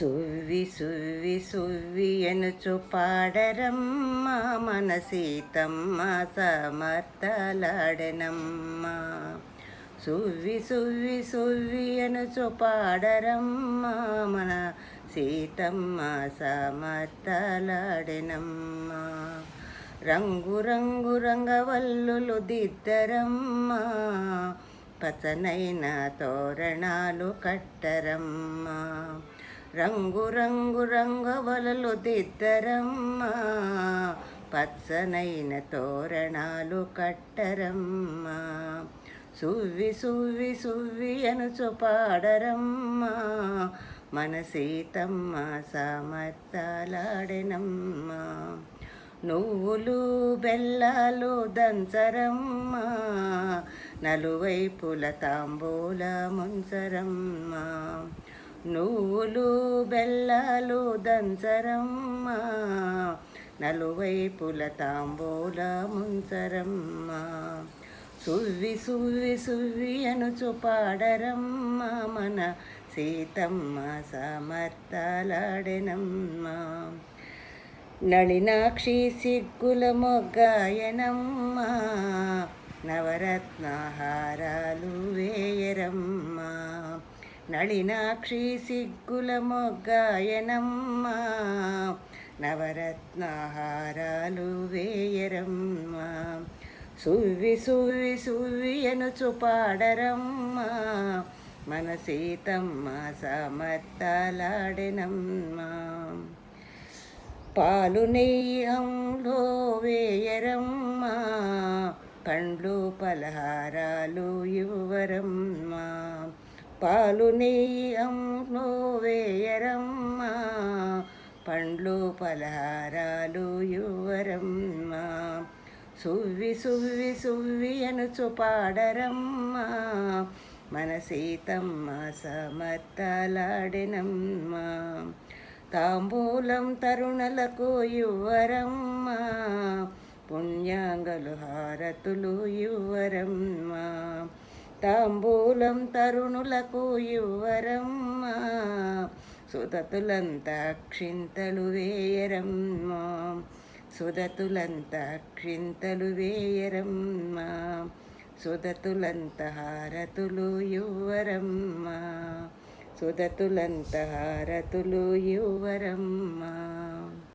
సువ్వి సువ్వి సువ్వి ఎనుచు పాడరమ్మ మన సీతమ్మ సమర్థలాడెనమ్మ. సువ్వి సువ్వి సువ్వి ఎనుచు పాడరమ్మ మన సీతమ్మ సమర్థలాడెనమ్మ. రంగు రంగు రంగవల్లులు దిద్దరమ్మ పచ్చనైన తోరణాలు కట్టరమ్మ. రంగు రంగు రంగవలలు దిద్దరమ్మ పచ్చనైన తోరణాలు కట్టరమ్మ. సువ్వి సువ్వి సువ్వి అనుచు పాడరమ్మ మన సీతమ్మ సమర్థలాడెనమ్మ. నువ్వులు బెల్లాలు దంచరమ్మ నలువైపుల తాంబూల ముంచరమ్మ. నువ్వులు బెల్లాలు దంచరమ్మ నలువైపుల తాంబూల ముంచరమ్మ. సువ్వి సువ్వి సువ్వి అనుచు పాడరమ్మ మన సీతమ్మ సమర్థలాడెనమ్మ. నళినాక్షి సిగ్గుల మొగ్గాయనమ్మ నవరత్నహారాలు వేయరమ్మ. నళినాక్షి సిగ్గుల మొగ్గాయనమ్మ నవరత్నహారాలు వేయరమ్మ. సువ్వి సువ్వి సువ్వి అనుచు పాడరమ్మ మన సీతమ్మ సమర్థలాడెనమ్మ. పాలు నెయ్యంలో వేయరమ్మ పండ్లు పలహారాలు ఇవ్వరమ్మ. పాలు నెయ్యంలో వేయరమ్మ పండ్లు పలహారాలు ఇవ్వరమ్మ. సువ్వి సువ్వి సువ్వి అనుచు పాడరమ్మ మన సీతమ్మ సమర్థలాడెనమ్మ. తాంబూలం తరుణలకు ఇవ్వరమ్మ పుణ్యాంగలు హారతులు ఇవ్వరమ్మ. తాంబూలం తరుణులకు ఇవ్వరమ్మ సుదతులంతా అక్షింతలు వేయరమ్మ. సుదతులంతా అక్షింతలు వేయరమ్మ సుదతులంత హారతులు ఇవ్వరమ్మ. సుదతులంత హారతులు ఇవ్వరమ్మ.